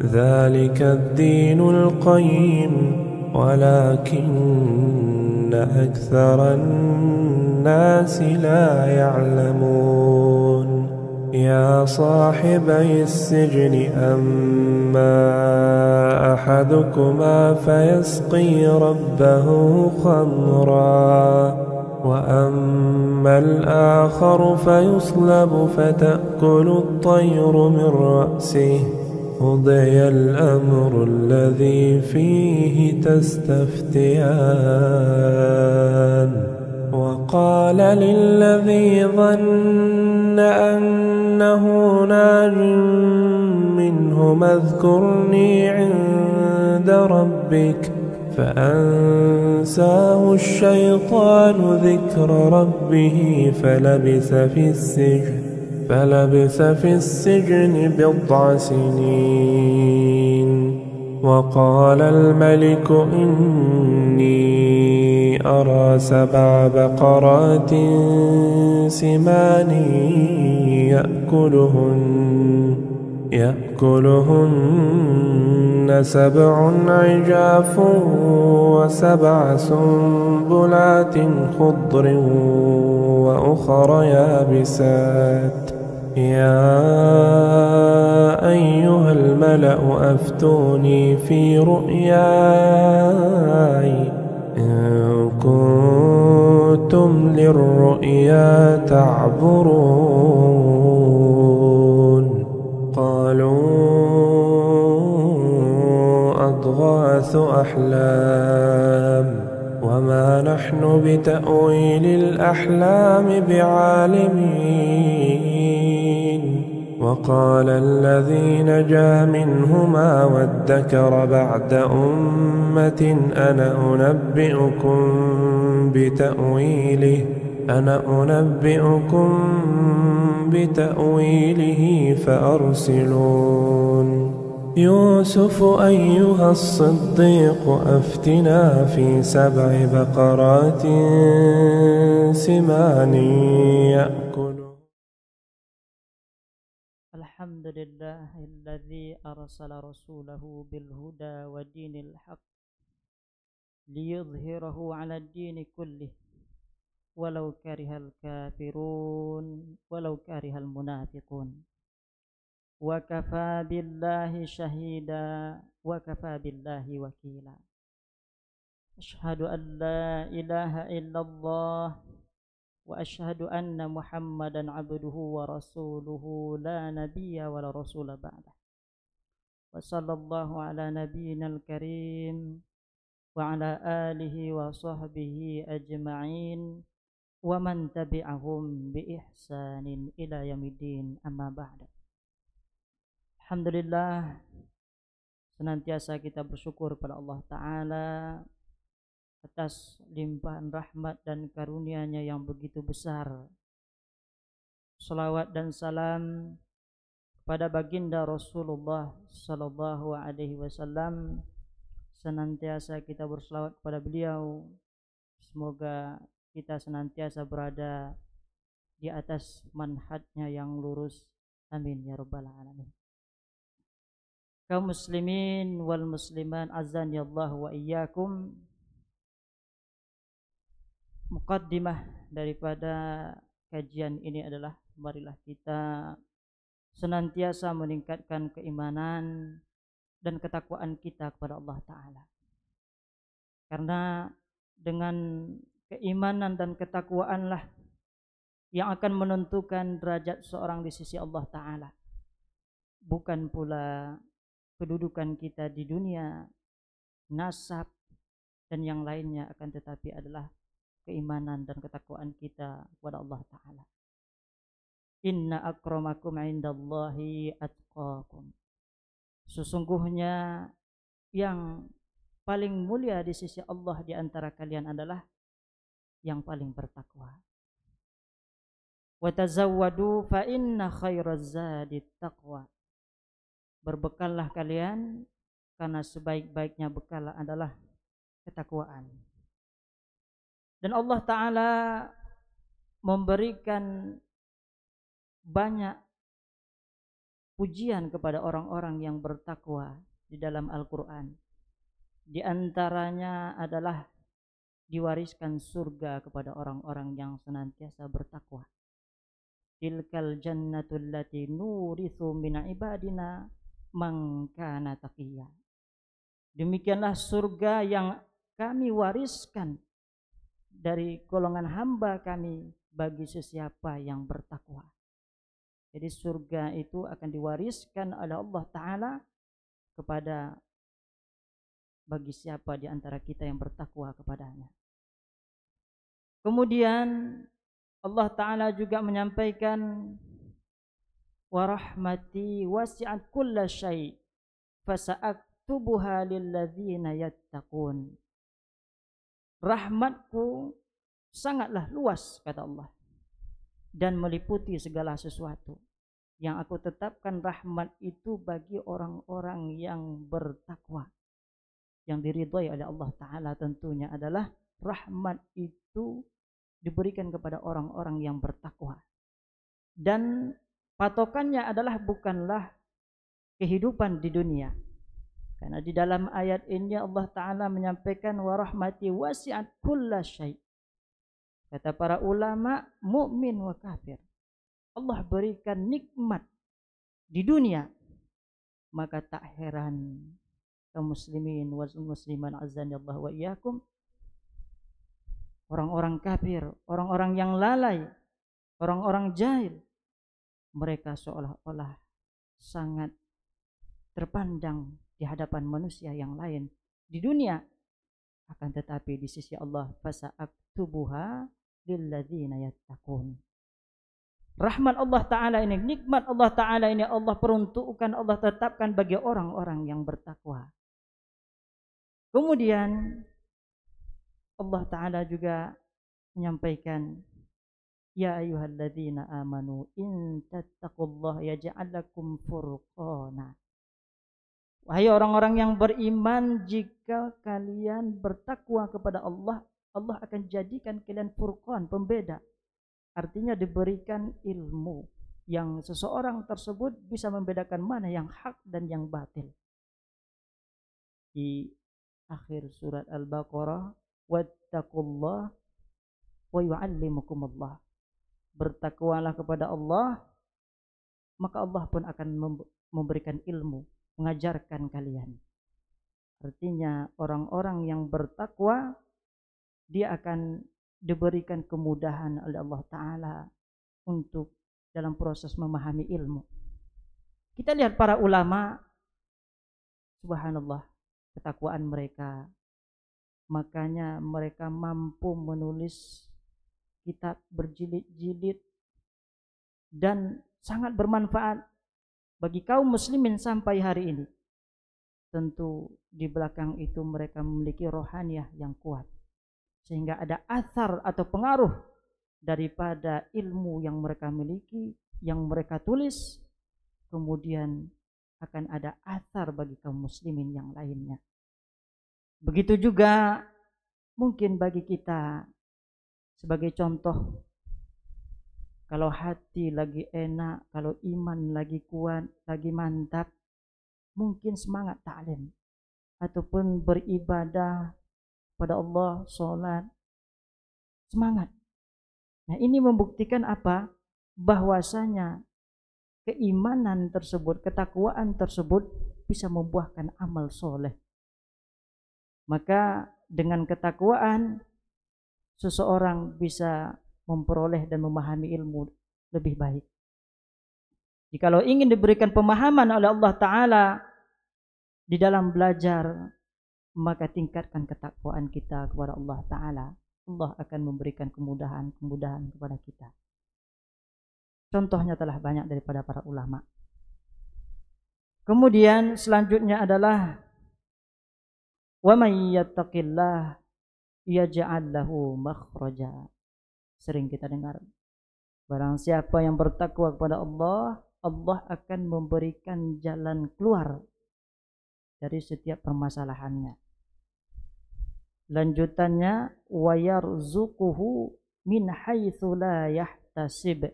ذلك الدين القيم ولكن أكثر الناس لا يعلمون يا صاحبي السجن أما أحدكما فيسقي ربه خمرا وأما الآخر فيصلب فتأكل الطير من رأسه قضي الأمر الذي فيه تستفتيان وقال للذي ظن أنه ناج منهما اذكرني عند ربك فأنساه الشيطان ذكر ربه فلبث في السجن بضع سنين وقال الملك إني أرى 7 بقرات سمان يأكلهن 7 عجاف و7 سنبلات خضر وأخر يابسات يا أيها الملأ أفتوني في رؤياي إن كنتم للرؤيا تعبرون قالوا أضغاث أحلام وما نحن بتأويل الأحلام بعالمين وقال الذي نجا منهما وادكر بعد أمة أنا أنبئكم بتأويله فأرسلون يوسف أيها الصديق أفتنا في 7 بقرات سمان يأكل. الحمد لله الذي أرسل رسوله بالهدى ودين الحق ليظهره على الدين كله ولو كره الكافرون ولو كره المنافقون وكفى بالله شهيدا وكفى بالله وكيلا أشهد أن لا إله إلا الله وأشهد أن محمدا عبده ورسوله لا نبي ولا رسول بعده وصلى الله على نبينا الكريم وعلى آله وصحبه أجمعين ومن تبعهم بإحسان إلى يوم الدين أما بعد. Alhamdulillah, senantiasa kita bersyukur pada Allah Ta'ala atas limpahan rahmat dan karunia-Nya yang begitu besar. Salawat dan salam kepada baginda Rasulullah sallallahu alaihi wasallam. Senantiasa kita berselawat kepada beliau. Semoga kita senantiasa berada di atas manhajnya yang lurus. Amin ya rabbal alamin. Kaum muslimin wal musliman azan ya Allah wa iyyakum. Muqaddimah daripada kajian ini adalah marilah kita senantiasa meningkatkan keimanan dan ketakwaan kita kepada Allah Ta'ala. Karena dengan keimanan dan ketakwaanlah yang akan menentukan derajat seorang di sisi Allah Ta'ala. Bukan pula kedudukan kita di dunia, nasab, dan yang lainnya, akan tetapi adalah keimanan dan ketakwaan kita kepada Allah Ta'ala. Inna akramakum indallahi atqakum. Sesungguhnya yang paling mulia di sisi Allah di antara kalian adalah yang paling bertakwa. Wa tazawwadu fa inna khairaz zadi taqwa. Berbekallah kalian karena sebaik-baiknya bekal adalah ketakwaan. Dan Allah Ta'ala memberikan banyak pujian kepada orang-orang yang bertakwa di dalam Al-Quran. Di antaranya adalah diwariskan surga kepada orang-orang yang senantiasa bertakwa. Tilkal jannatul lati nurithu min ibadina man kana taqiyya. Demikianlah surga yang kami wariskan dari golongan hamba kami bagi sesiapa yang bertakwa. Jadi surga itu akan diwariskan oleh Allah Ta'ala kepada bagi siapa di antara kita yang bertakwa kepadanya. Kemudian Allah Ta'ala juga menyampaikan wa rahmati wasi'at kulla syai' fasa'aktubuha lilladzina yattaqun. Rahmatku sangatlah luas, kata Allah, dan meliputi segala sesuatu. Yang aku tetapkan rahmat itu bagi orang-orang yang bertakwa. Yang diridhai oleh Allah Ta'ala tentunya adalah rahmat itu diberikan kepada orang-orang yang bertakwa. Dan patokannya adalah bukanlah kehidupan di dunia. Karena di dalam ayat ini Allah Ta'ala menyampaikan wa rahmati wasi'at kulla syai'. Kata para ulama, mukmin wa kafir, Allah berikan nikmat di dunia, maka tak heran kaum muslimin wal musliman azanillahu wa iyyakum, orang-orang kafir, orang-orang yang lalai, orang-orang jahil, mereka seolah-olah sangat terpandang di hadapan manusia yang lain di dunia, akan tetapi di sisi Allah fasa'aktubuha lilladzina yattaqun. Rahmat Allah Ta'ala ini, nikmat Allah Ta'ala ini Allah peruntukkan, Allah tetapkan bagi orang-orang yang bertakwa. Kemudian Allah Ta'ala juga menyampaikan, ya ayyuhalladzina amanu in tattaqullaha yaj'al lakum furqana. Wahai orang-orang yang beriman, jika kalian bertakwa kepada Allah, Allah akan jadikan kalian furqan, pembeda. Artinya diberikan ilmu yang seseorang tersebut bisa membedakan mana yang hak dan yang batil. Di akhir surat Al-Baqarah, wattaqullah wa yu'allimukumullah. Bertakwalah kepada Allah, maka Allah pun akan memberikan ilmu, mengajarkan kalian. Artinya orang-orang yang bertakwa, dia akan diberikan kemudahan oleh Allah Ta'ala untuk dalam proses memahami ilmu. Kita lihat para ulama, subhanallah, ketakwaan mereka. Makanya mereka mampu menulis kitab berjilid-jilid dan sangat bermanfaat bagi kaum muslimin sampai hari ini. Tentu di belakang itu mereka memiliki rohaniyah yang kuat, sehingga ada athar atau pengaruh daripada ilmu yang mereka miliki, yang mereka tulis, kemudian akan ada athar bagi kaum muslimin yang lainnya. Begitu juga mungkin bagi kita, sebagai contoh, kalau hati lagi enak, kalau iman lagi kuat, lagi mantap, mungkin semangat ta'lim ataupun beribadah pada Allah, sholat, semangat. Nah, ini membuktikan apa? Bahwasanya keimanan tersebut, ketakwaan tersebut bisa membuahkan amal soleh. Maka dengan ketakwaan seseorang bisa memperoleh dan memahami ilmu lebih baik. Jikalau ingin diberikan pemahaman oleh Allah Ta'ala di dalam belajar, maka tingkatkan ketakwaan kita kepada Allah Ta'ala. Allah akan memberikan kemudahan-kemudahan kepada kita. Contohnya telah banyak daripada para ulama. Kemudian selanjutnya adalah wa may yattaqillah yaj'al lahu makhraja. Sering kita dengar, barang siapa yang bertakwa kepada Allah, Allah akan memberikan jalan keluar dari setiap permasalahannya. Lanjutannya, wa yarzuquhu min haitsu la yahtasib.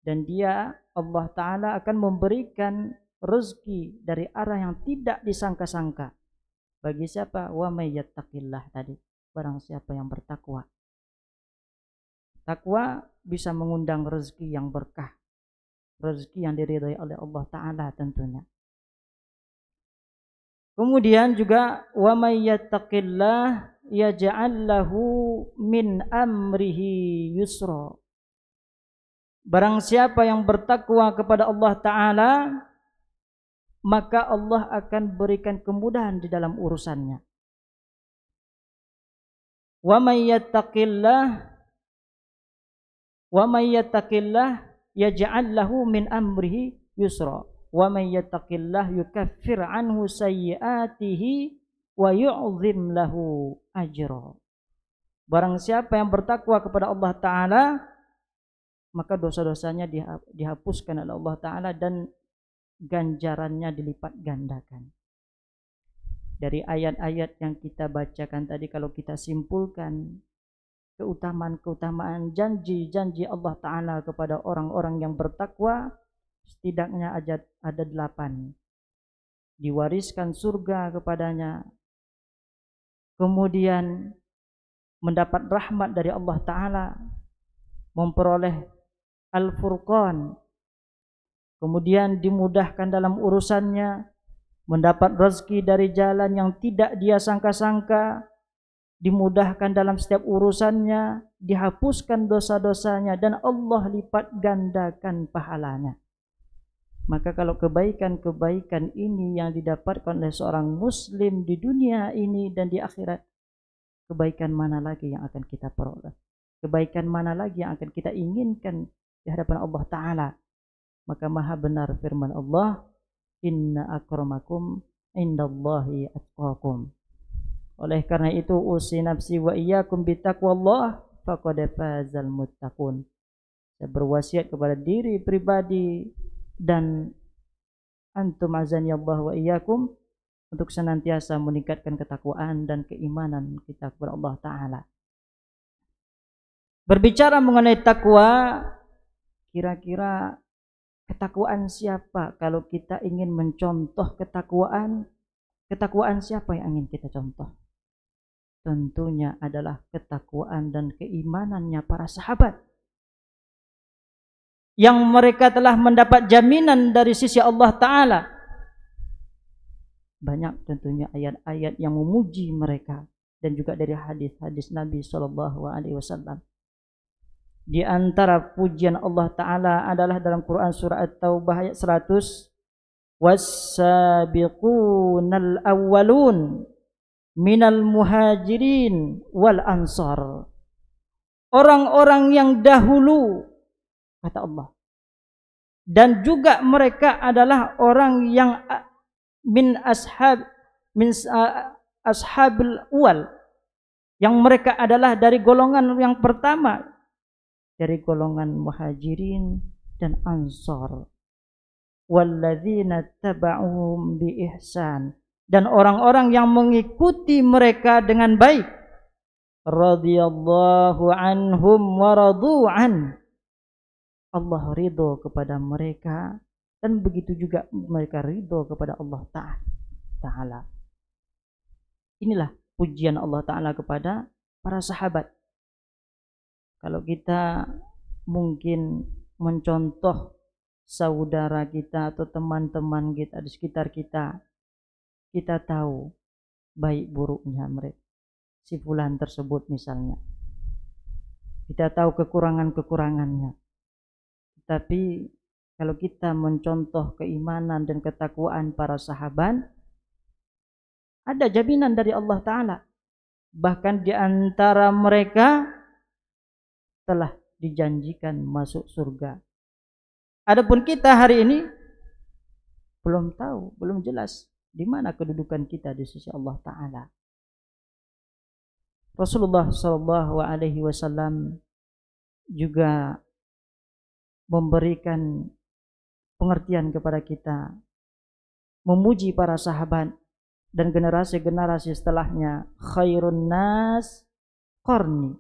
dan dia Allah Ta'ala akan memberikan rezeki dari arah yang tidak disangka-sangka. Bagi siapa? Wa may yattaqillah tadi, barang siapa yang bertakwa. Takwa bisa mengundang rezeki yang berkah, rezeki yang diridhai oleh Allah Ta'ala tentunya. Kemudian juga wa may yattaqillah yaj'al lahu min amrihi yusra. Barang siapa yang bertakwa kepada Allah Ta'ala, maka Allah akan berikan kemudahan di dalam urusannya. Wa may yattaqillah yaj'al lahu min amrihi yusra. Wa may yattaqillah yukaffir anhu sayyi'atihi wa yu'zim lahu ajra. Barang siapa yang bertakwa kepada Allah Ta'ala, maka dosa-dosanya dihapuskan oleh Allah Ta'ala dan ganjarannya dilipat gandakan. Dari ayat-ayat yang kita bacakan tadi, kalau kita simpulkan keutamaan-keutamaan janji-janji Allah Ta'ala kepada orang-orang yang bertakwa, setidaknya ada 8. Diwariskan surga kepadanya, kemudian mendapat rahmat dari Allah Ta'ala, memperoleh Al-Furqan, kemudian dimudahkan dalam urusannya, mendapat rezeki dari jalan yang tidak dia sangka-sangka, dimudahkan dalam setiap urusannya, dihapuskan dosa-dosanya, dan Allah lipat gandakan pahalanya. Maka kalau kebaikan-kebaikan ini yang didapatkan oleh seorang muslim di dunia ini dan di akhirat, kebaikan mana lagi yang akan kita peroleh? Kebaikan mana lagi yang akan kita inginkan di hadapan Allah Ta'ala? Maka maha benar firman Allah, inna akramakum indallahi atqakum. Oleh karena itu usi nafsi wa iyyakum bitaqwallah faqad fazal muttaqun. Saya berwasiat kepada diri pribadi dan antum azani Allah wa iyyakum untuk senantiasa meningkatkan ketakwaan dan keimanan kita kepada Allah Ta'ala. Berbicara mengenai takwa, kira-kira ketakwaan siapa? Kalau kita ingin mencontoh ketakwaan siapa yang ingin kita contoh? Tentunya adalah ketakwaan dan keimanannya para sahabat, yang mereka telah mendapat jaminan dari sisi Allah Ta'ala. Banyak tentunya ayat-ayat yang memuji mereka, dan juga dari hadis-hadis Nabi SAW. Di antara pujian Allah Ta'ala adalah dalam Quran surah At-Taubah ayat 100, was-sabiqunal awwalun minal muhajirin wal ansar. Orang-orang yang dahulu, kata Allah, dan juga mereka adalah orang yang min ashabil awal, yang mereka adalah dari golongan yang pertama, dari golongan muhajirin dan ansar. Walladzina taba'uhum bi ihsan, dan orang-orang yang mengikuti mereka dengan baik. Radhiyallahu anhum wa radu an, Allah ridho kepada mereka, dan begitu juga mereka ridho kepada Allah Ta'ala. Inilah pujian Allah Ta'ala kepada para sahabat. Kalau kita mungkin mencontoh saudara kita atau teman-teman kita di sekitar kita, kita tahu baik buruknya mereka, si fulan tersebut misalnya. Kita tahu kekurangan-kekurangannya. Tapi kalau kita mencontoh keimanan dan ketakwaan para sahabat, ada jaminan dari Allah Ta'ala. Bahkan di antara mereka telah dijanjikan masuk surga. Adapun kita hari ini belum tahu, belum jelas di mana kedudukan kita di sisi Allah Ta'ala. Rasulullah SAW juga memberikan pengertian kepada kita, memuji para sahabat dan generasi-generasi setelahnya. Khairun nas qarni,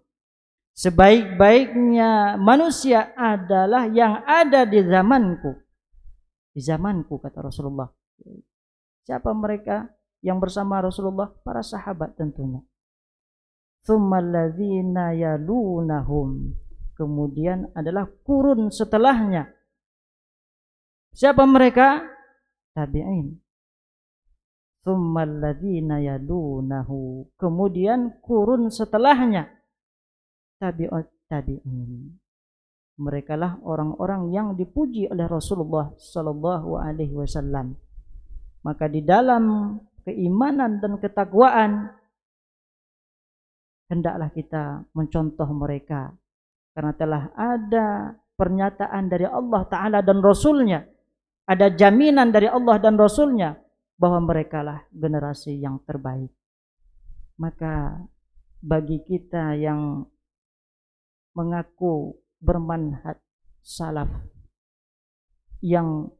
Sebaik-baiknya manusia adalah yang ada di zamanku. Di zamanku, kata Rasulullah. Siapa mereka yang bersama Rasulullah? Para sahabat tentunya. Tsummal ladzina yalunahum. Kemudian adalah kurun setelahnya. Siapa mereka? Tabi'in. Tsummal ladzina yalunahu. Kemudian kurun setelahnya. Tabi'ut tabi'in. Mereka lah orang-orang yang dipuji oleh Rasulullah sallallahu alaihi wasallam. Maka di dalam keimanan dan ketakwaan hendaklah kita mencontoh mereka, karena telah ada pernyataan dari Allah Ta'ala dan Rasulnya, ada jaminan dari Allah dan Rasulnya bahwa mereka lah generasi yang terbaik. Maka bagi kita yang mengaku bermanhaj salaf, yang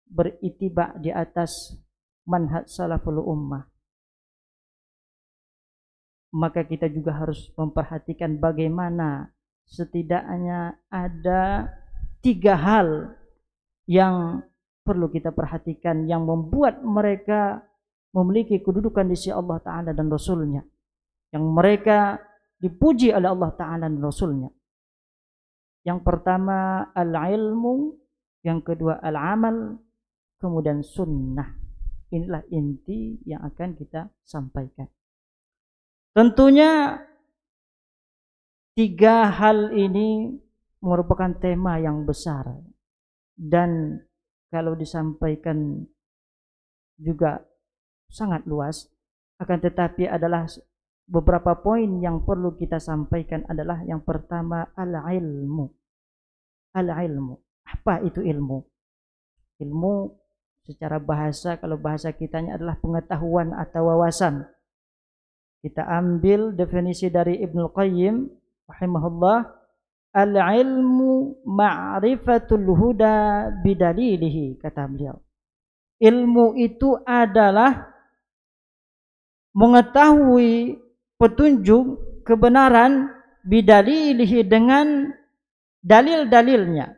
beritibak di atas manhaj salaful ummah, maka kita juga harus memperhatikan bagaimana setidaknya ada 3 hal yang perlu kita perhatikan yang membuat mereka memiliki kedudukan di sisi Allah Ta'ala dan Rasulnya, yang mereka dipuji oleh Allah Ta'ala dan Rasulnya. Yang pertama al-ilmu, yang kedua al-amal, kemudian sunnah. Inilah inti yang akan kita sampaikan. Tentunya 3 hal ini merupakan tema yang besar, dan kalau disampaikan juga sangat luas. Akan tetapi adalah beberapa poin yang perlu kita sampaikan adalah yang pertama al-ilmu. Al-ilmu. Apa itu ilmu? Ilmu secara bahasa, kalau bahasa kitanya adalah pengetahuan atau wawasan. Kita ambil definisi dari Ibnu Qayyim rahimahullah, al-ilmu ma'rifatul huda bidalilihi, kata beliau. Ilmu itu adalah mengetahui petunjuk kebenaran bidalilihi, dengan dalil-dalilnya.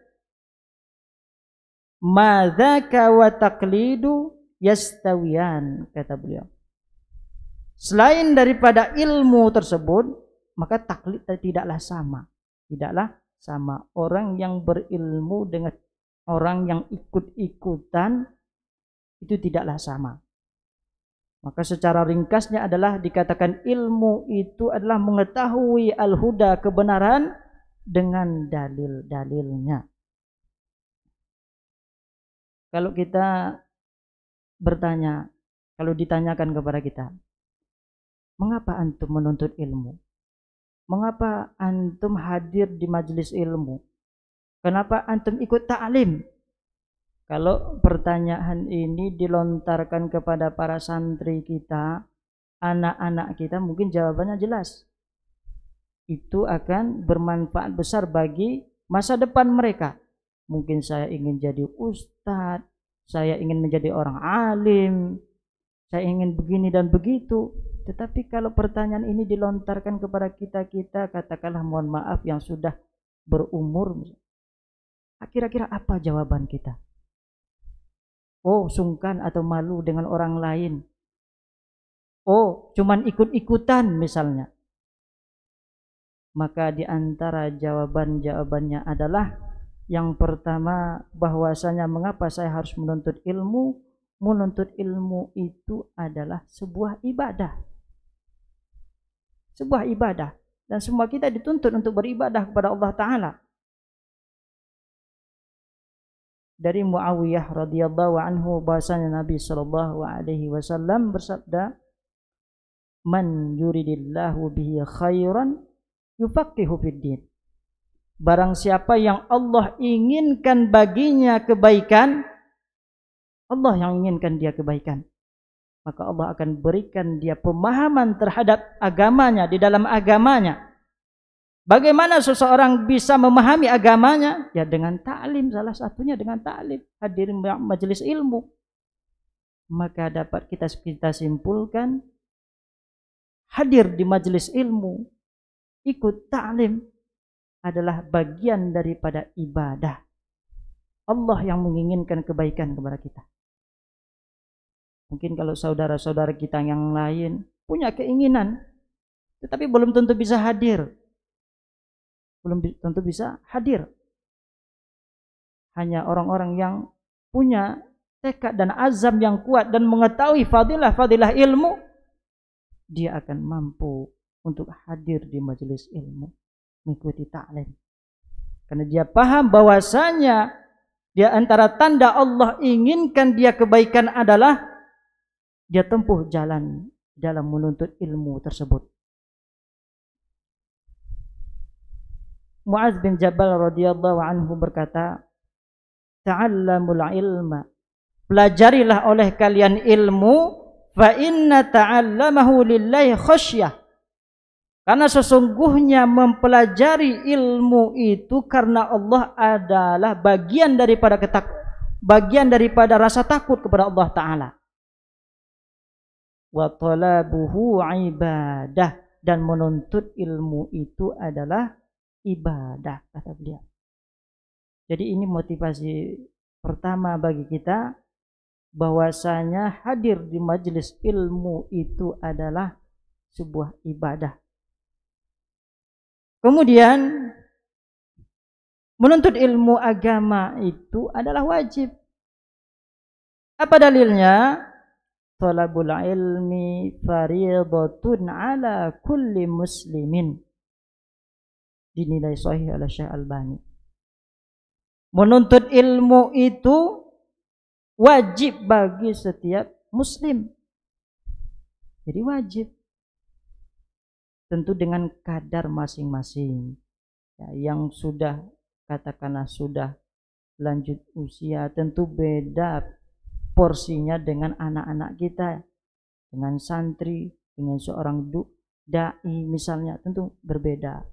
Madzaka wa taqlidu yastawiyan, kata beliau. Selain daripada ilmu tersebut, maka taklid tidaklah sama. Tidaklah sama. Orang yang berilmu dengan orang yang ikut-ikutan itu tidaklah sama. Maka secara ringkasnya adalah dikatakan ilmu itu adalah mengetahui al-huda, kebenaran, dengan dalil-dalilnya. Kalau kita bertanya, kalau ditanyakan kepada kita, mengapa antum menuntut ilmu? Mengapa antum hadir di majelis ilmu? Kenapa antum ikut ta'lim? Kalau pertanyaan ini dilontarkan kepada para santri kita, anak-anak kita, mungkin jawabannya jelas. Itu akan bermanfaat besar bagi masa depan mereka. Mungkin saya ingin jadi ustadz, saya ingin menjadi orang alim, saya ingin begini dan begitu. Tetapi kalau pertanyaan ini dilontarkan kepada kita-kita, katakanlah mohon maaf yang sudah berumur, kira-kira apa jawaban kita? Oh, sungkan atau malu dengan orang lain. Oh, cuman ikut-ikutan misalnya. Maka di antara jawaban-jawabannya adalah yang pertama, bahwasanya mengapa saya harus menuntut ilmu? Menuntut ilmu itu adalah sebuah ibadah. Sebuah ibadah. Dan semua kita dituntut untuk beribadah kepada Allah Ta'ala. Dari Muawiyah radhiyallahu anhu bahwasanya Nabi sallallahu alaihi wasallam bersabda, "Man yuridillahu bihi khairan yufaqihu fiddin." Barang siapa yang Allah inginkan baginya kebaikan, Allah yang inginkan dia kebaikan, maka Allah akan berikan dia pemahaman terhadap agamanya, di dalam agamanya. Bagaimana seseorang bisa memahami agamanya? Ya dengan ta'lim, salah satunya dengan ta'lim, hadir majelis ilmu. Maka dapat kita simpulkan, hadir di majelis ilmu, ikut ta'lim, adalah bagian daripada ibadah. Allah yang menginginkan kebaikan kepada kita. Mungkin kalau saudara-saudara kita yang lain punya keinginan, tetapi belum tentu bisa hadir. Belum tentu bisa hadir. Hanya orang-orang yang punya tekad dan azam yang kuat dan mengetahui fadilah ilmu, dia akan mampu untuk hadir di majelis ilmu, mengikuti ta'lim. Karena dia paham bahwasanya dia antara tanda Allah inginkan dia kebaikan adalah dia tempuh jalan dalam menuntut ilmu tersebut. Mu'adz bin Jabal radhiyallahu anhu berkata, "Ta'allamul ilma." Pelajarilah oleh kalian ilmu, fa inna ta'allamahu lillahi khasyah. Karena sesungguhnya mempelajari ilmu itu karena Allah adalah bagian daripada rasa takut kepada Allah Ta'ala. Wa talabuhu ibadah, dan menuntut ilmu itu adalah ibadah, kata beliau. Jadi ini motivasi pertama bagi kita, bahwasanya hadir di majelis ilmu itu adalah sebuah ibadah. Kemudian menuntut ilmu agama itu adalah wajib. Apa dalilnya? Talabul ilmi fariidatun ala kulli muslimin. Dinilai sahih oleh Syekh Albani. Menuntut ilmu itu wajib bagi setiap muslim. Jadi wajib. Tentu dengan kadar masing-masing. Ya, yang sudah, katakanlah sudah lanjut usia, tentu beda porsinya dengan anak-anak kita, dengan santri, dengan seorang dai misalnya, tentu berbeda.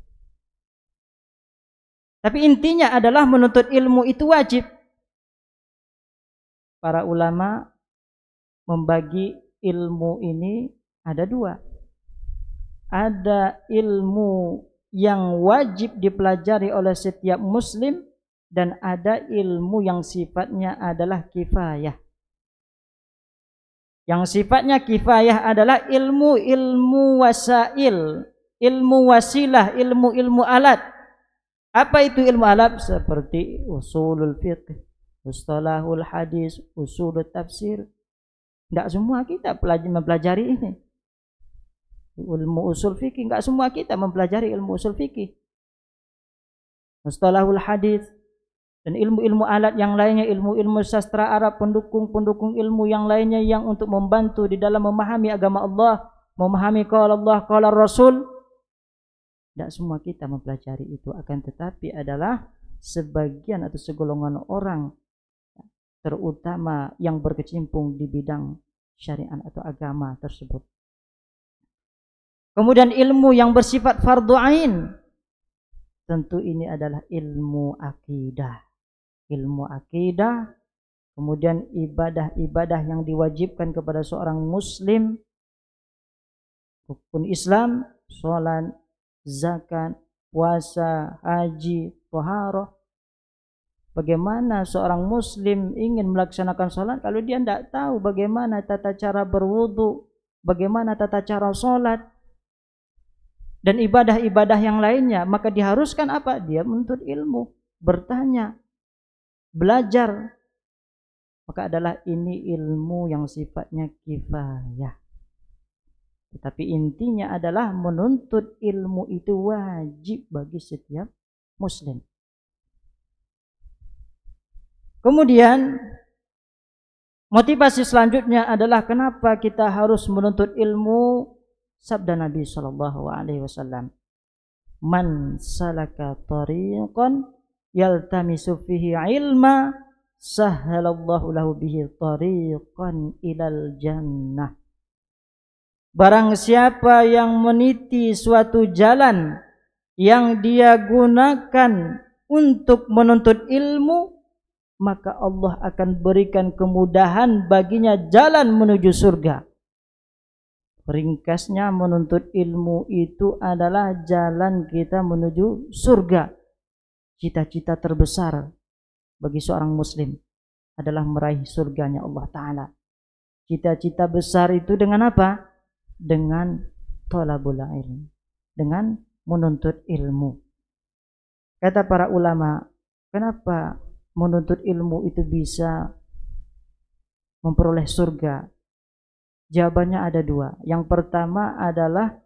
Tapi intinya adalah menuntut ilmu itu wajib. Para ulama membagi ilmu ini ada dua. Ada ilmu yang wajib dipelajari oleh setiap muslim, dan ada ilmu yang sifatnya adalah kifayah. Yang sifatnya kifayah adalah ilmu wasail, ilmu wasilah, ilmu alat. Apa itu ilmu alat? Seperti usulul fiqh, mustalahul hadis, usulul tafsir. Tidak semua kita mempelajari ini. Ilmu usul fikih, tidak semua kita mempelajari ilmu usul fikih. Mustalahul hadis dan ilmu-ilmu alat yang lainnya, ilmu-ilmu sastra Arab, pendukung ilmu yang lainnya yang untuk membantu di dalam memahami agama Allah, memahami qala Allah, qala Rasul. Tidak semua kita mempelajari itu, akan tetapi adalah sebagian atau segolongan orang, terutama yang berkecimpung di bidang syariat atau agama tersebut. Kemudian ilmu yang bersifat fardhu ain, tentu ini adalah ilmu akidah. Ilmu akidah, kemudian ibadah-ibadah yang diwajibkan kepada seorang muslim, rukun Islam, sholat, zakat, puasa, haji, thaharah. Bagaimana seorang muslim ingin melaksanakan sholat kalau dia tidak tahu bagaimana tata cara berwudu, bagaimana tata cara sholat, dan ibadah-ibadah yang lainnya, maka diharuskan apa? Dia menuntut ilmu, bertanya, belajar. Maka adalah ini ilmu yang sifatnya kifayah. Tetapi intinya adalah menuntut ilmu itu wajib bagi setiap muslim. Kemudian motivasi selanjutnya adalah kenapa kita harus menuntut ilmu. Sabda Nabi SAW, "Man salaka tariqan yaltamisu fihi ilma, sahhalallahu lahu bihi tariqan ilal jannah." Barang siapa yang meniti suatu jalan yang dia gunakan untuk menuntut ilmu, maka Allah akan berikan kemudahan baginya jalan menuju surga. Ringkasnya, menuntut ilmu itu adalah jalan kita menuju surga. cita-cita terbesar bagi seorang muslim adalah meraih surganya Allah Ta'ala. Cita-cita besar itu dengan apa? Dengan thalabul ilm, dengan menuntut ilmu. Kata para ulama, kenapa menuntut ilmu itu bisa memperoleh surga? Jawabannya ada dua. Yang pertama adalah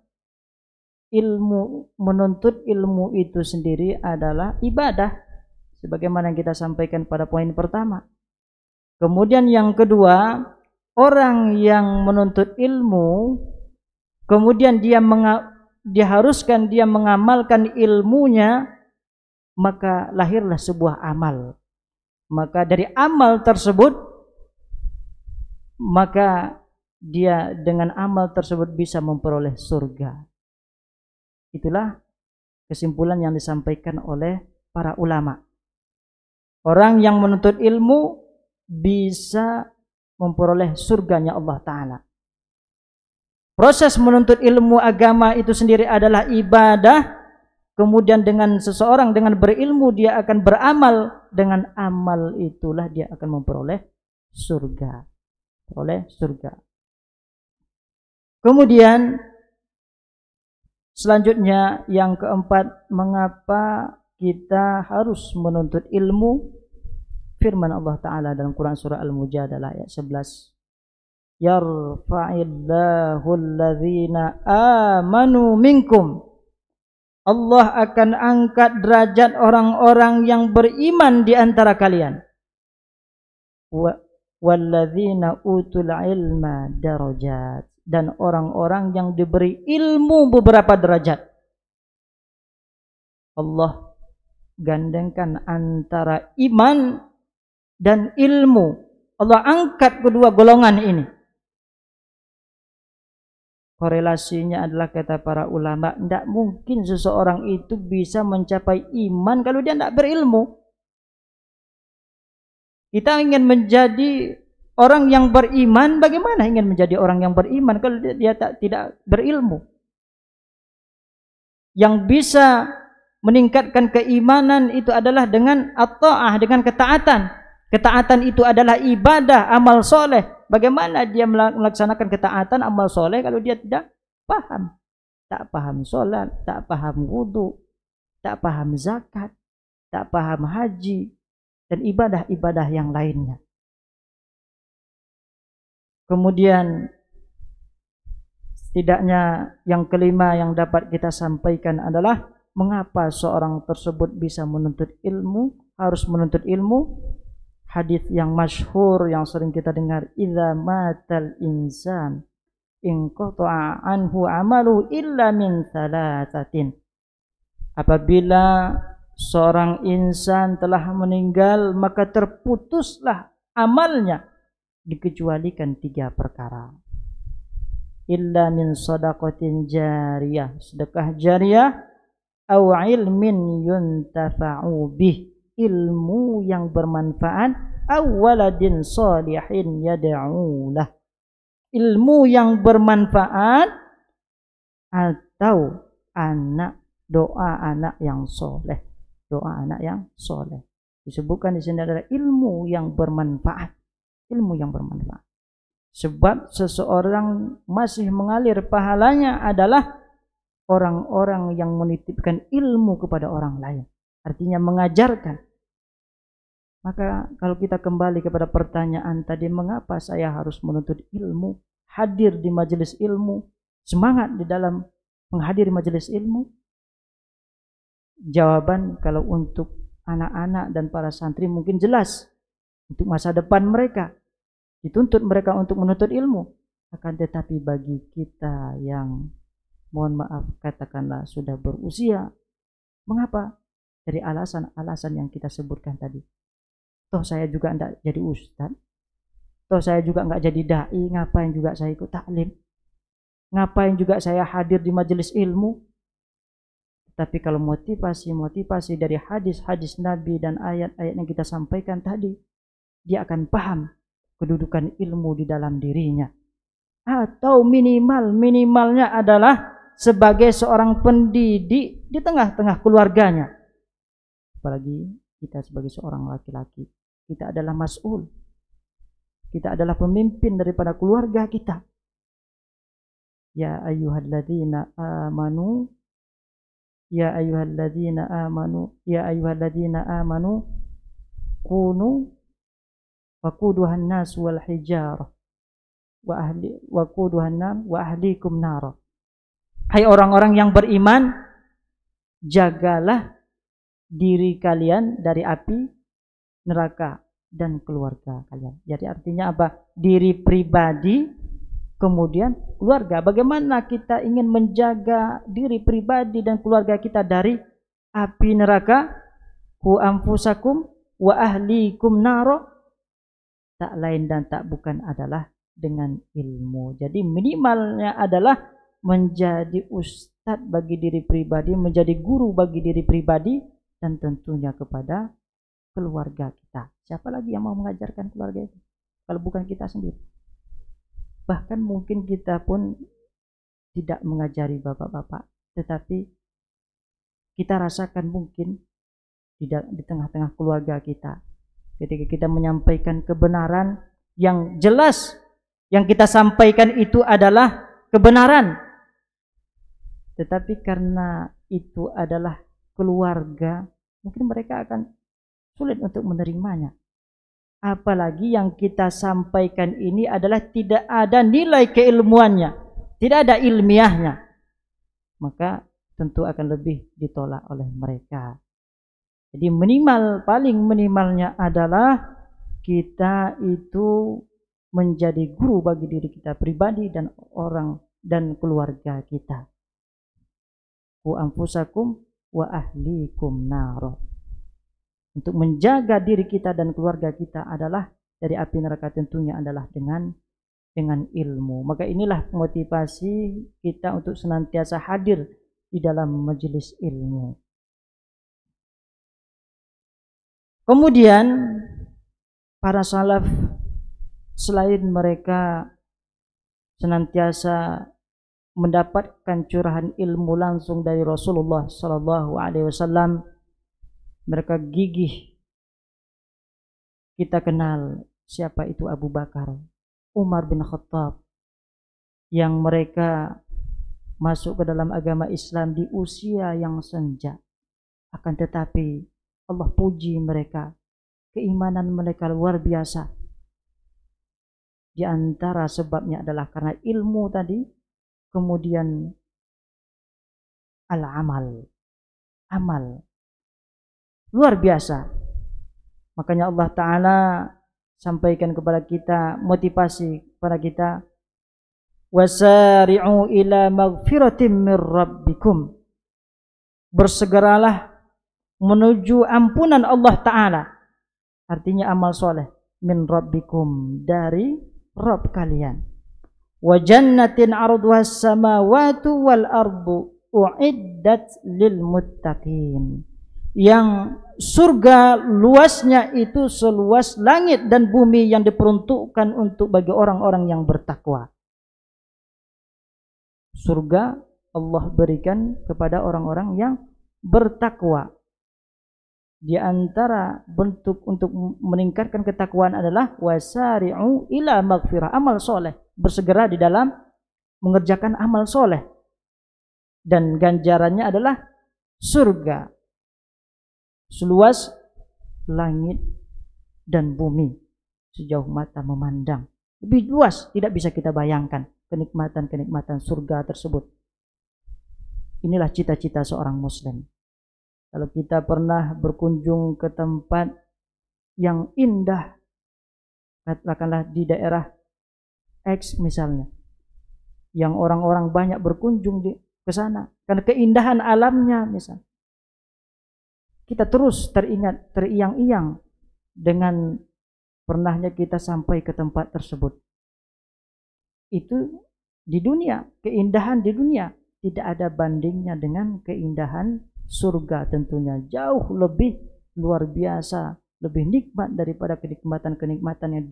ilmu, menuntut ilmu itu sendiri adalah ibadah, sebagaimana yang kita sampaikan pada poin pertama. Kemudian yang kedua, orang yang menuntut ilmu, kemudian diharuskan dia mengamalkan ilmunya, maka lahirlah sebuah amal. Maka dari amal tersebut, maka dia dengan amal tersebut bisa memperoleh surga. Itulah kesimpulan yang disampaikan oleh para ulama. Orang yang menuntut ilmu bisa memperoleh surganya Allah Ta'ala. Proses menuntut ilmu agama itu sendiri adalah ibadah. Kemudian dengan seseorang dengan berilmu dia akan beramal. Dengan amal itulah dia akan memperoleh surga. Oleh surga. Kemudian selanjutnya yang keempat, mengapa kita harus menuntut ilmu? Firman Allah Ta'ala dalam Quran surah Al-Mujadalah ayat 11. Yarfa'illahu alladhina amanu minkum. Allah akan angkat derajat orang-orang yang beriman di antara kalian. Walladzina utul ilma darajat. Dan orang-orang yang diberi ilmu beberapa derajat. Allah gandengkan antara iman dan ilmu. Allah angkat kedua golongan ini. Korelasinya adalah kata para ulama, tidak mungkin seseorang itu bisa mencapai iman kalau dia tidak berilmu. Kita ingin menjadi orang yang beriman, bagaimana ingin menjadi orang yang beriman kalau dia tidak berilmu? Yang bisa meningkatkan keimanan itu adalah dengan at-ta'ah, dengan ketaatan. Ketaatan itu adalah ibadah, amal soleh. Bagaimana dia melaksanakan ketaatan, amal soleh kalau dia tidak paham? Tak paham sholat, tak paham wudu, tak paham zakat, tak paham haji, dan ibadah-ibadah yang lainnya. Kemudian setidaknya yang kelima yang dapat kita sampaikan adalah mengapa seorang tersebut bisa menuntut ilmu, harus menuntut ilmu. Hadis yang masyhur yang sering kita dengar, idza matal insan inqata'a anhu amalu illa min thalathatin. Apabila seorang insan telah meninggal, maka terputuslah amalnya dikecualikan 3 perkara. Illa min shadaqatin jariyah, sedekah jariyah, au ilmin yuntafa'u bih, ilmu yang bermanfaat, awaladin salihin yad'ulah, ilmu yang bermanfaat, atau doa anak yang soleh. Doa anak yang soleh disebutkan di sini adalah ilmu yang bermanfaat. Ilmu yang bermanfaat. Sebab seseorang masih mengalir pahalanya adalah orang-orang yang menitipkan ilmu kepada orang lain. Artinya mengajarkan. Maka kalau kita kembali kepada pertanyaan tadi, mengapa saya harus menuntut ilmu, hadir di majelis ilmu, semangat di dalam menghadiri majelis ilmu? Jawaban kalau untuk anak-anak dan para santri mungkin jelas. Untuk masa depan mereka, dituntut mereka untuk menuntut ilmu. Akan tetapi bagi kita yang, mohon maaf, katakanlah sudah berusia, mengapa? Dari alasan-alasan yang kita sebutkan tadi. Toh saya juga tidak jadi ustaz, toh saya juga nggak jadi dai, ngapain juga saya ikut taklim, ngapain juga saya hadir di majelis ilmu. Tapi kalau motivasi dari hadis-hadis Nabi dan ayat-ayat yang kita sampaikan tadi, dia akan paham kedudukan ilmu di dalam dirinya. Atau minimalnya adalah sebagai seorang pendidik di tengah-tengah keluarganya. Apalagi kita sebagai seorang laki-laki, kita adalah mas'ul. Kita adalah pemimpin daripada keluarga kita. Ya ayyuhalladzina amanu, ya ayyuhalladzina amanu, ya ayyuhalladzina amanu kunu waquduhan nas wal hijarah waquduhan nar wa ahlikum nar. Hai orang-orang yang beriman, jagalah diri kalian dari api neraka dan keluarga kalian. Jadi artinya apa? Diri pribadi, kemudian keluarga. Bagaimana kita ingin menjaga diri pribadi dan keluarga kita dari api neraka? Ku anfusakum wa ahlikum naro. Tak lain dan tak bukan adalah dengan ilmu. Jadi minimalnya adalah menjadi ustadz bagi diri pribadi, menjadi guru bagi diri pribadi, dan tentunya kepada keluarga kita. Siapa lagi yang mau mengajarkan keluarga itu kalau bukan kita sendiri? Bahkan mungkin kita pun tidak mengajari bapak-bapak, tetapi kita rasakan mungkin di tengah-tengah keluarga kita, ketika kita menyampaikan kebenaran yang jelas, yang kita sampaikan itu adalah kebenaran, tetapi karena itu adalah keluarga, mungkin mereka akan sulit untuk menerimanya. Apalagi yang kita sampaikan ini adalah tidak ada nilai keilmuannya, tidak ada ilmiahnya, maka tentu akan lebih ditolak oleh mereka. Jadi minimal, paling minimalnya adalah kita itu menjadi guru bagi diri kita pribadi dan orang dan keluarga kita. Ku anfusakum wa ahlikum naro. Untuk menjaga diri kita dan keluarga kita adalah dari api neraka, tentunya adalah dengan ilmu. Maka inilah motivasi kita untuk senantiasa hadir di dalam majelis ilmu. Kemudian para salaf selain mereka senantiasa mendapatkan curahan ilmu langsung dari Rasulullah sallallahu alaihi wasallam, mereka gigih. Kita kenal siapa itu Abu Bakar, Umar bin Khattab, yang mereka masuk ke dalam agama Islam di usia yang senja. Akan tetapi Allah puji mereka, keimanan mereka luar biasa. Di antara sebabnya adalah karena ilmu tadi, kemudian amal luar biasa. Makanya Allah Ta'ala sampaikan kepada kita, motivasi kepada kita, wasari'u ila maghfiratin min rabbikum, bersegeralah menuju ampunan Allah Ta'ala. Artinya amal soleh, min rabbikum, dari Rabb kalian. Wa jannatin arduha samawatu wal ardu uiddat lil muttaqin, yang surga luasnya itu seluas langit dan bumi, yang diperuntukkan untuk bagi orang-orang yang bertakwa. Surga Allah berikan kepada orang-orang yang bertakwa. Di antara bentuk untuk meningkatkan ketakwaan adalah wasari'u ila maghfirah, amal soleh, bersegera di dalam mengerjakan amal soleh, dan ganjarannya adalah surga seluas langit dan bumi, sejauh mata memandang. Lebih luas, tidak bisa kita bayangkan kenikmatan-kenikmatan surga tersebut. Inilah cita-cita seorang muslim. Kalau kita pernah berkunjung ke tempat yang indah, katakanlah di daerah X misalnya, yang orang-orang banyak berkunjung ke sana karena keindahan alamnya misalnya, kita terus teringat, teriang-iang dengan pernahnya kita sampai ke tempat tersebut. Itu di dunia, keindahan di dunia tidak ada bandingnya dengan keindahan surga, tentunya jauh lebih luar biasa, lebih nikmat daripada kenikmatan-kenikmatan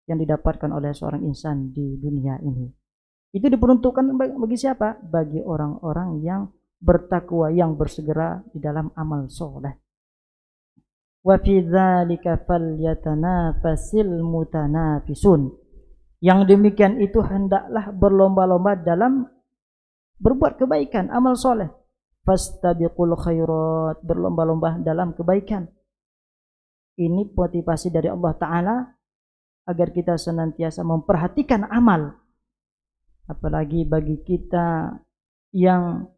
yang didapatkan oleh seorang insan di dunia ini. Itu diperuntukkan bagi siapa? Bagi orang-orang yang bertakwa, yang bersegera di dalam amal soleh. wa fi dzalika falyatanafasil mutanafisun. Yang demikian itu hendaklah berlomba-lomba dalam berbuat kebaikan, amal soleh. Fastabiqul khairat, berlomba-lomba dalam kebaikan. Ini motivasi dari Allah Ta'ala agar kita senantiasa memperhatikan amal. Apalagi bagi kita yang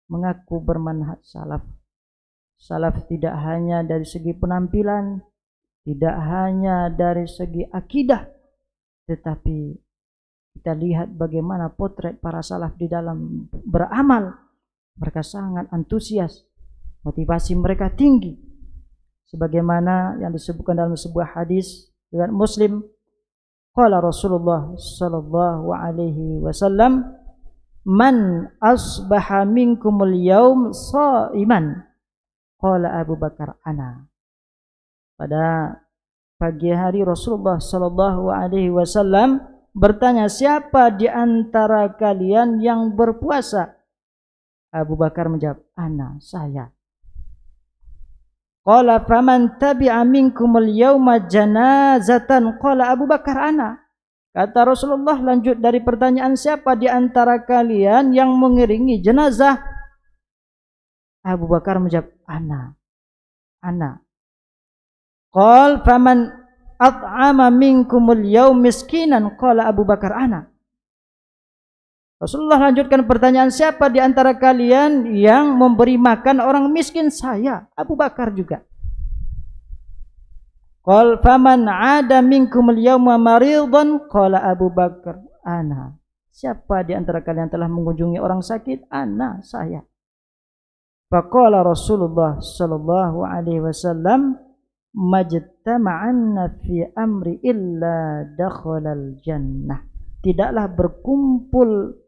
mengaku bermanhaj salaf. Salaf tidak hanya dari segi penampilan, tidak hanya dari segi akidah, tetapi kita lihat bagaimana potret para salaf di dalam beramal. Mereka sangat antusias, motivasi mereka tinggi. Sebagaimana yang disebutkan dalam sebuah hadis riwayat Muslim, qala Rasulullah sallallahu alaihi wasallam, man asbaha minkumul yaum shaiman. Qala Abu Bakar ana. Pada pagi hari Rasulullah sallallahu alaihi wasallam bertanya, siapa di antara kalian yang berpuasa? Abu Bakar menjawab, ana, saya. Qala faman tabi'a minkumul yauma janazatan. Qala Abu Bakar ana. Kata Rasulullah lanjut dari pertanyaan, siapa di antara kalian yang mengiringi jenazah? Abu Bakar menjawab, ana. Qal faman at'ama minkumul yaum miskinan. Qala Abu Bakar ana. Rasulullah lanjutkan pertanyaan, siapa di antara kalian yang memberi makan orang miskin? Saya, Abu Bakar juga. Qal faman 'ada minkumul yauma maridan. Qala Abu Bakar ana. Siapa di antara kalian telah mengunjungi orang sakit? Ana, saya. Faqala Rasulullah sallallahu alaihi wasallam, majtama'anna fi amri illa dakhalal jannah. Tidaklah berkumpul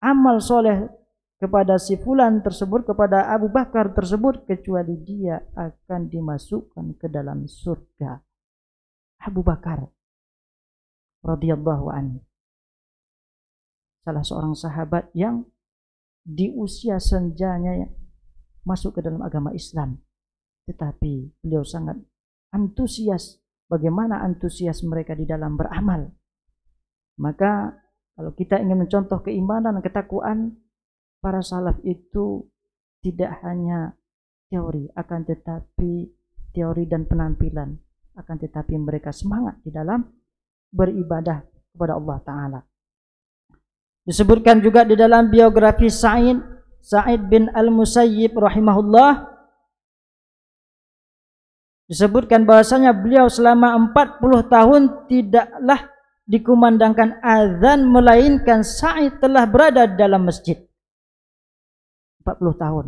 amal soleh kepada si fulan tersebut, kepada Abu Bakar tersebut, kecuali dia akan dimasukkan ke dalam surga. Abu Bakar radhiyallahu anhu, salah seorang sahabat yang di usia senjanya masuk ke dalam agama Islam, tetapi beliau sangat antusias. Bagaimana antusias mereka di dalam beramal. Maka kalau kita ingin mencontoh keimanan dan ketakwaan, para salaf itu tidak hanya teori, akan tetapi teori dan penampilan, akan tetapi mereka semangat di dalam beribadah kepada Allah Ta'ala. Disebutkan juga di dalam biografi Sa'id bin Al-Musayyib rahimahullah, disebutkan bahwasanya beliau selama 40 tahun tidaklah dikumandangkan azan melainkan Sa'id telah berada di dalam masjid. 40 tahun.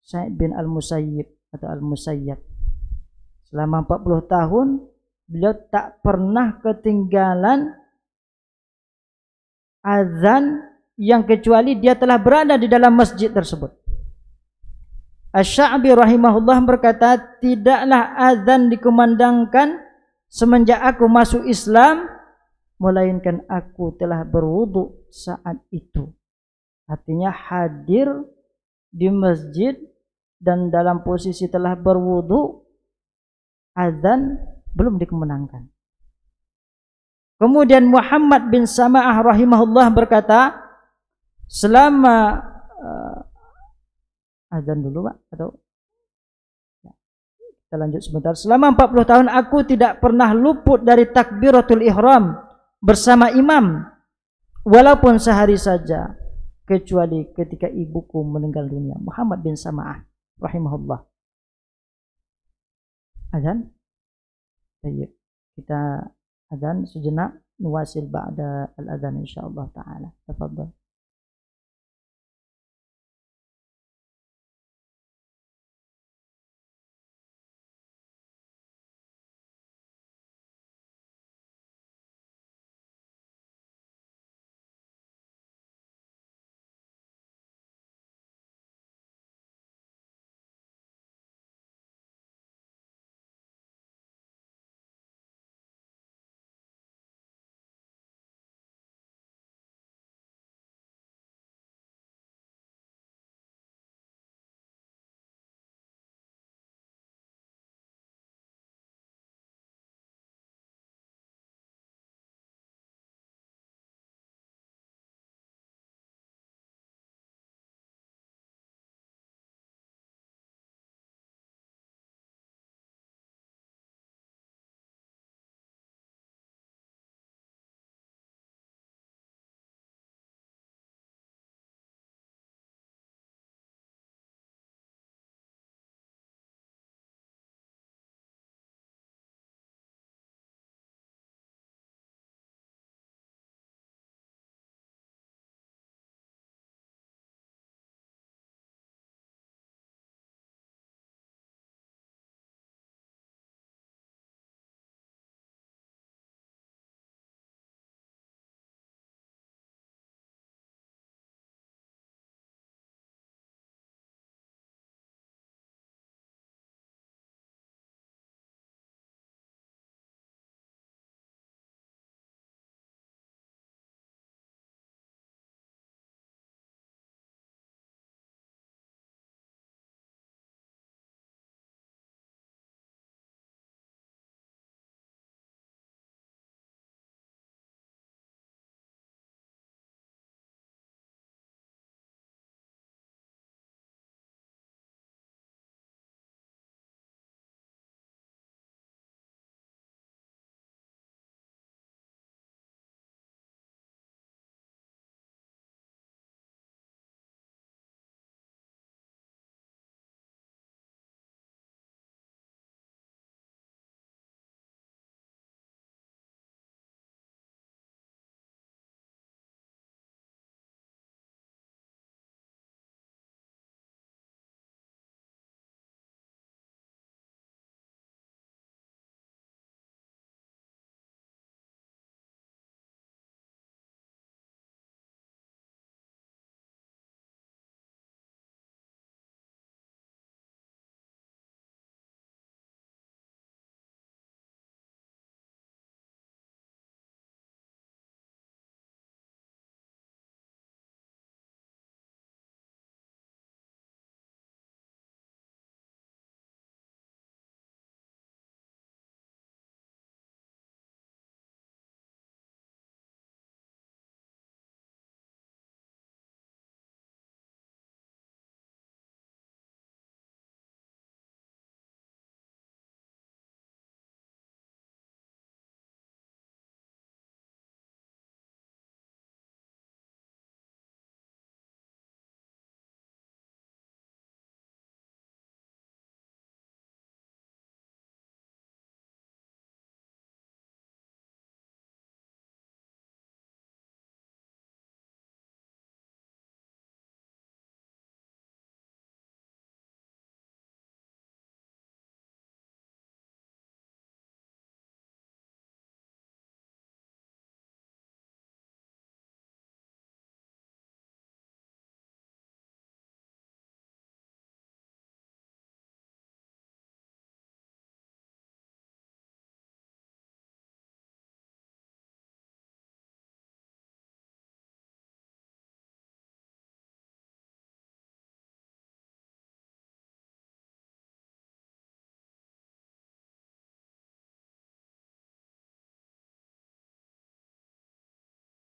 Sa'id bin Al-Musayyib atau Al-Musayyab. Selama 40 tahun beliau tak pernah ketinggalan azan yang kecuali dia telah berada di dalam masjid tersebut. Asy-Sya'bi rahimahullah berkata, tidaklah azan dikumandangkan semenjak aku masuk Islam, melainkan aku telah berwudu saat itu. Artinya hadir di masjid dan dalam posisi telah berwudu, azan belum dikumandangkan. Kemudian Muhammad bin Sama'ah rahimahullah berkata, selama azan dulu Pak atau ya, kita lanjut sebentar. Selama 40 tahun aku tidak pernah luput dari takbiratul ihram bersama imam walaupun sehari saja, kecuali ketika ibuku meninggal dunia. Muhammad bin Sama'ah rahimahullah. Azan. Baik. Kita azan sejenak, nuwasil ba'da al-azan insyaallah taala. Tafadhal.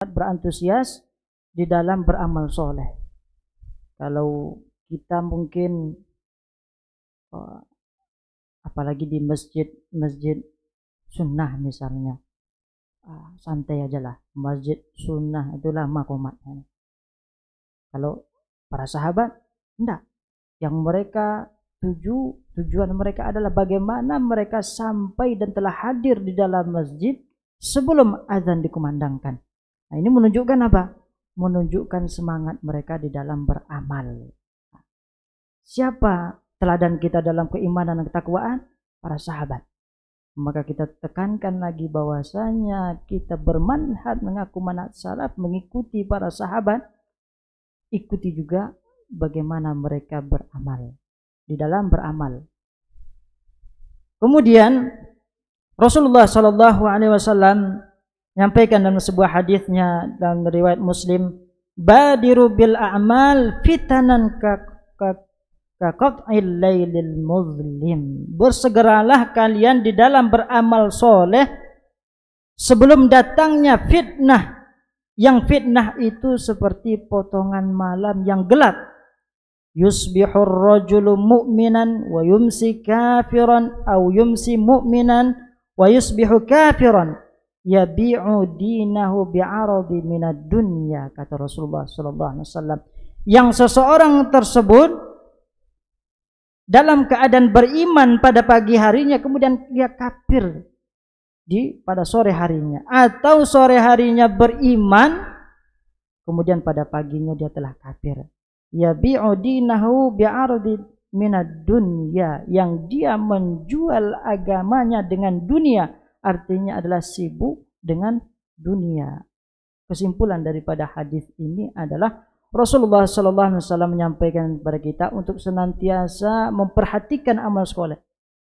berantusias di dalam beramal soleh. Kalau kita mungkin apalagi di masjid sunnah misalnya, santai aja lah, masjid sunnah itulah makomatnya. Kalau para sahabat enggak, yang mereka tujuan mereka adalah bagaimana mereka sampai dan telah hadir di dalam masjid sebelum azan dikumandangkan. Nah, ini menunjukkan apa? Menunjukkan semangat mereka di dalam beramal. Siapa teladan kita dalam keimanan dan ketakwaan? Para sahabat. Maka kita tekankan lagi bahwasanya kita bermanhaj mengaku manhaj salaf, mengikuti para sahabat, ikuti juga bagaimana mereka beramal, di dalam beramal. Kemudian Rasulullah Shallallahu Alaihi Wasallam menyampaikan dalam sebuah hadisnya dalam riwayat Muslim, badiru bil a'mal fitanan ka qat'il lailil muzlim. Bersegeralah kalian di dalam beramal soleh sebelum datangnya fitnah. Yang fitnah itu seperti potongan malam yang gelap. Yusbihur rajulu mu'minan wa yumsi kafiran, au yumsi mu'minan wa yusbihu kafiran, yabi'u dinahu bi'aradi minad dunya, kata Rasulullah sallallahu alaihi wasallam. Yang seseorang tersebut dalam keadaan beriman pada pagi harinya, kemudian dia kafir pada sore harinya, atau sore harinya beriman kemudian pada paginya dia telah kafir. Yabi'u dinahu bi'aradi minad dunya, yang dia menjual agamanya dengan dunia, artinya adalah sibuk dengan dunia. Kesimpulan daripada hadis ini adalah Rasulullah sallallahu alaihi wasallam menyampaikan kepada kita untuk senantiasa memperhatikan amal soleh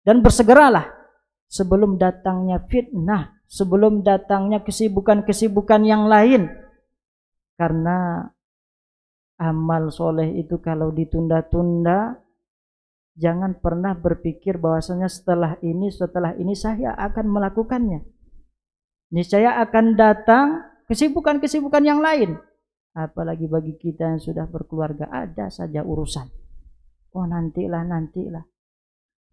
dan bersegeralah sebelum datangnya fitnah, sebelum datangnya kesibukan-kesibukan yang lain. Karena amal soleh itu kalau ditunda-tunda, jangan pernah berpikir bahwasanya setelah ini saya akan melakukannya. Niscaya akan datang kesibukan-kesibukan yang lain. Apalagi bagi kita yang sudah berkeluarga, ada saja urusan. Oh nantilah.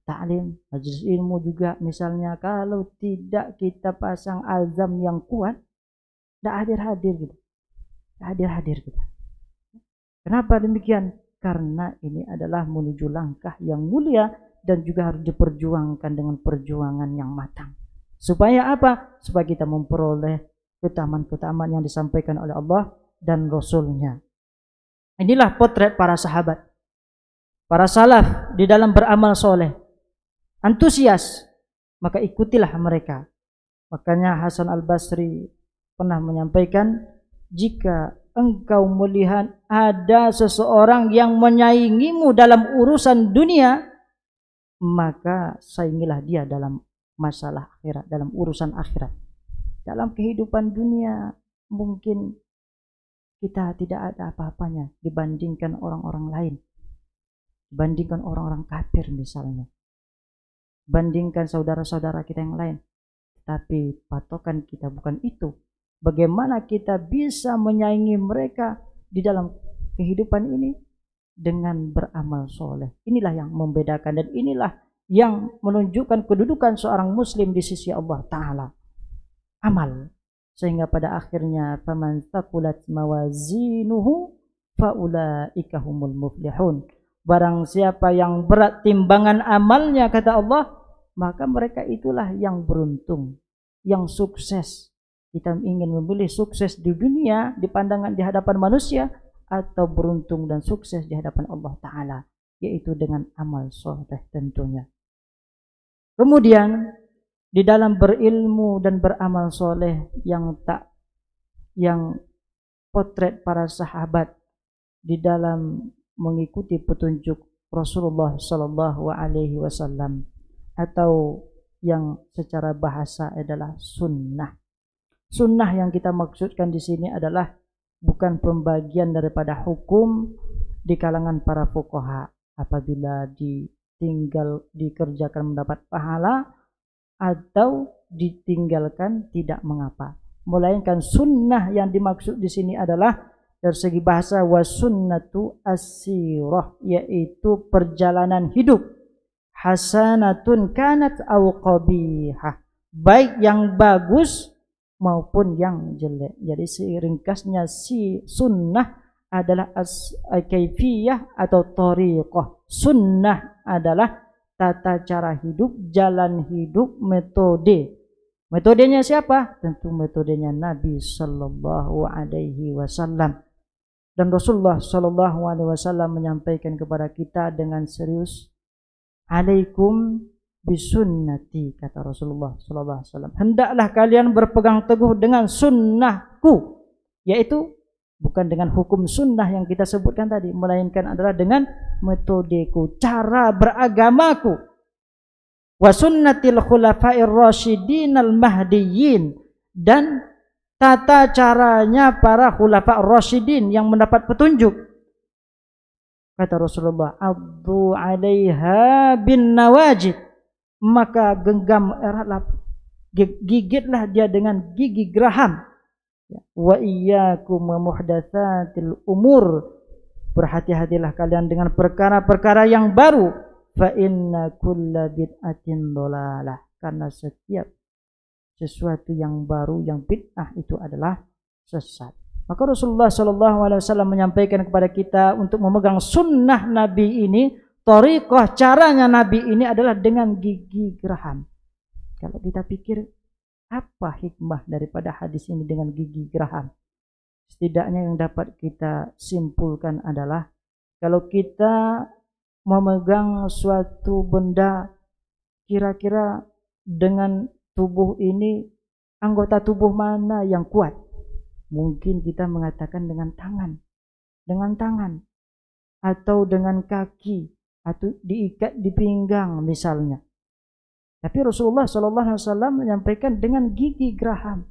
Ta'lim, majelis ilmu juga misalnya, kalau tidak kita pasang azam yang kuat, tidak hadir-hadir gitu. Hadir kita. Kenapa demikian? Karena ini adalah menuju langkah yang mulia dan juga harus diperjuangkan dengan perjuangan yang matang. Supaya apa? Supaya kita memperoleh keutamaan-keutamaan yang disampaikan oleh Allah dan Rasulnya. Inilah potret para sahabat, para salaf di dalam beramal soleh. Antusias, maka ikutilah mereka. Makanya Hasan al-Basri pernah menyampaikan, jika engkau melihat ada seseorang yang menyaingimu dalam urusan dunia, maka saingilah dia dalam masalah akhirat, dalam urusan akhirat. Dalam kehidupan dunia mungkin kita tidak ada apa-apanya dibandingkan orang-orang lain, dibandingkan orang-orang kafir misalnya, bandingkan saudara-saudara kita yang lain. Tapi patokan kita bukan itu. Bagaimana kita bisa menyaingi mereka di dalam kehidupan ini dengan beramal soleh. Inilah yang membedakan dan inilah yang menunjukkan kedudukan seorang muslim di sisi Allah Ta'ala. Amal. Sehingga pada akhirnya faman thaqulat mawazinuhu faulaika humul muflihun. Barang siapa yang berat timbangan amalnya, kata Allah, maka mereka itulah yang beruntung, yang sukses. Kita ingin memilih sukses di dunia, di pandangan di hadapan manusia, atau beruntung dan sukses di hadapan Allah Ta'ala, yaitu dengan amal soleh tentunya. Kemudian di dalam berilmu dan beramal soleh yang potret para sahabat di dalam mengikuti petunjuk Rasulullah Sallallahu Alaihi Wasallam, atau yang secara bahasa adalah sunnah. Sunnah yang kita maksudkan di sini adalah bukan pembagian daripada hukum di kalangan para fuqaha. Apabila dikerjakan mendapat pahala atau ditinggalkan tidak mengapa. melainkan sunnah yang dimaksud di sini adalah dari segi bahasa wasunnatu as-sirah, yaitu perjalanan hidup. Hasanatun kanat aw qabihah, baik yang bagus maupun yang jelek. Jadi ringkasnya si sunnah adalah kaifiyah atau thariqah. Sunnah adalah tata cara hidup, jalan hidup, metode. Metodenya siapa? Tentu metodenya Nabi sallallahu alaihi wasallam. Dan Rasulullah sallallahu alaihi wasallam menyampaikan kepada kita dengan serius, "Alaikum bisunnati," kata Rasulullah sallallahu alaihi wasallam. Hendaklah kalian berpegang teguh dengan sunnahku, yaitu bukan dengan hukum sunnah yang kita sebutkan tadi, melainkan adalah dengan metodeku, cara beragamaku. Wa sunnatil khulafa'ir rasyidin al mahdiyyin, dan tata caranya para khulafa' rasyidin yang mendapat petunjuk. Kata Rasulullah, "Addu 'alaiha bin nawajid," maka genggam eratlah, gigitlah dia dengan gigi geraham. Wa iyyakum wa muhdatsatil umur, berhati-hatilah kalian dengan perkara-perkara yang baru. Fa inna kulla bid'atin dhalalah, karena setiap sesuatu yang baru, yang bid'ah itu adalah sesat. Maka Rasulullah sallallahu alaihi wasallam menyampaikan kepada kita untuk memegang sunnah Nabi ini, thariqah caranya Nabi ini adalah dengan gigi geraham. Kalau kita pikir apa hikmah daripada hadis ini dengan gigi geraham? Setidaknya yang dapat kita simpulkan adalah kalau kita memegang suatu benda, kira-kira dengan tubuh ini, anggota tubuh mana yang kuat? Mungkin kita mengatakan dengan tangan, atau dengan kaki, atau diikat di pinggang misalnya. Tapi Rasulullah sallallahu alaihi wasallam menyampaikan dengan gigi geraham.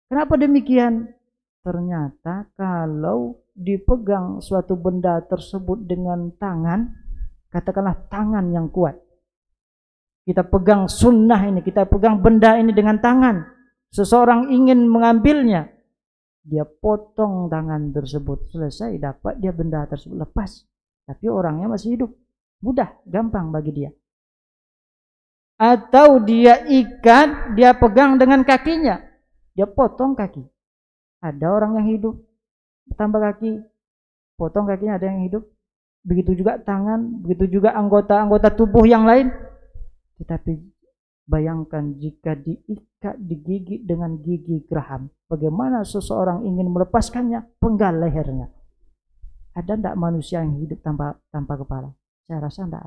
Kenapa demikian? Ternyata kalau dipegang suatu benda tersebut dengan tangan, katakanlah tangan yang kuat, kita pegang sunnah ini, kita pegang benda ini dengan tangan, seseorang ingin mengambilnya, dia potong tangan tersebut, selesai, dapat dia benda tersebut, lepas. Tapi orangnya masih hidup, mudah, gampang bagi dia. Atau dia ikat, dia pegang dengan kakinya, dia potong kaki. Ada orang yang hidup, tambah kaki, potong kakinya, ada yang hidup. Begitu juga tangan, begitu juga anggota-anggota tubuh yang lain. Tetapi bayangkan jika diikat, digigit dengan gigi geraham, bagaimana seseorang ingin melepaskannya, penggal lehernya. Ada tidak manusia yang hidup tanpa kepala? Saya rasa tidak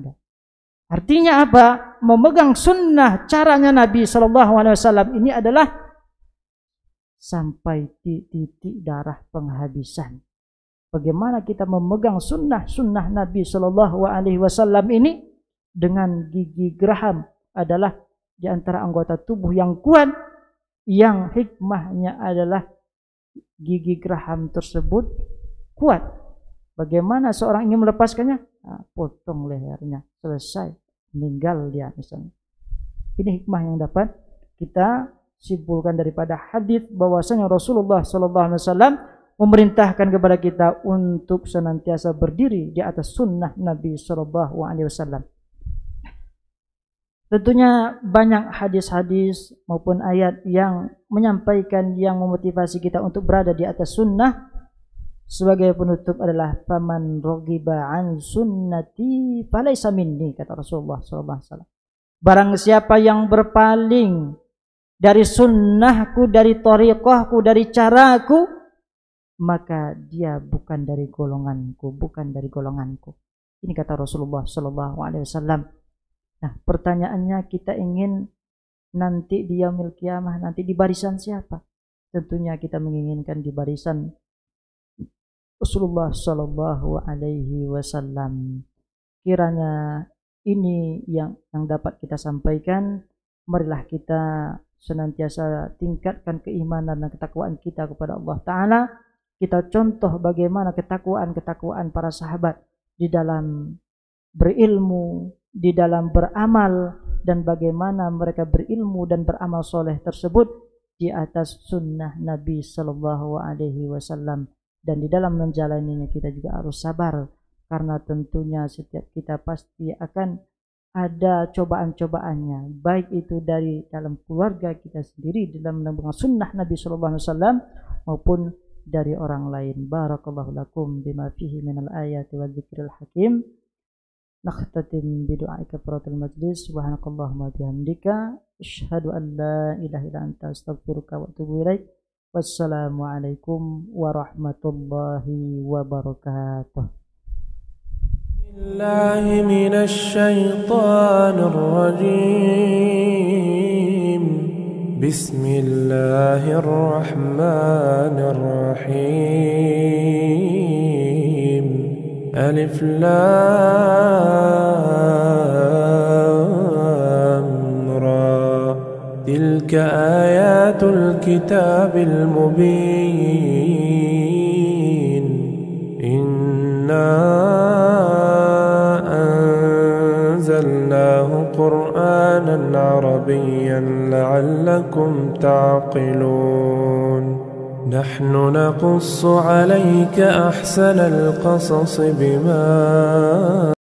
ada. Artinya apa? Memegang sunnah caranya Nabi sallallahu alaihi wasallam ini adalah sampai titik darah penghabisan. Bagaimana kita memegang sunnah Nabi sallallahu alaihi wasallam ini dengan gigi geraham adalah di antara anggota tubuh yang kuat, yang hikmahnya adalah gigi geraham tersebut kuat. Bagaimana seorang ingin melepaskannya? Potong lehernya, selesai, meninggal dia misalnya. Ini hikmah yang dapat kita simpulkan daripada hadis bahwasanya Rasulullah sallallahu alaihi wasallam memerintahkan kepada kita untuk senantiasa berdiri di atas sunnah Nabi sallallahu alaihi wasallam. Tentunya banyak hadis-hadis maupun ayat yang menyampaikan, yang memotivasi kita untuk berada di atas sunnah. Sebagai penutup adalah faman raghiba an sunnati falaysa minni, kata Rasulullah sallallahu alaihi wasallam. Barang siapa yang berpaling dari sunnahku, dari thariqahku, dari caraku, maka dia bukan dari golonganku. Ini kata Rasulullah sallallahu alaihi wasallam. Nah, pertanyaannya, kita ingin nanti di yaumil qiyamah, nanti di barisan siapa? Tentunya kita menginginkan di barisan Rasulullah sallallahu alaihi wasallam. Kiranya ini yang dapat kita sampaikan. Marilah kita senantiasa tingkatkan keimanan dan ketakwaan kita kepada Allah Ta'ala. Kita contoh bagaimana ketakwaan para sahabat di dalam berilmu, di dalam beramal, dan bagaimana mereka berilmu dan beramal soleh tersebut di atas sunnah Nabi Sallallahu Alaihi Wasallam. Dan di dalam menjalaninya kita juga harus sabar, karena tentunya setiap kita pasti akan ada cobaan-cobaannya, baik itu dari dalam keluarga kita sendiri dalam menempuh sunnah Nabi Sallallahu Alaihi Wasallam maupun dari orang lain. Barakallahu lakum bima fihi minal ayati wa dzikril hakim. Nakhtatim bidu'ai kafaratul majlis. Subhanakallahumma bihamdika asyhadu an la ilaha illa anta astaghfiruka wa atubu ilaik. Wassalamualaikum warahmatullahi wabarakatuh. الله من الشيطان الرجيم. بسم الله الرحمن الرحيم. ألف لام را تلك آيات الكتاب المبين. إنا أنزلناه قرآنا عربيا لعلكم تعقلون. نحن نقص عليك أحسن القصص بما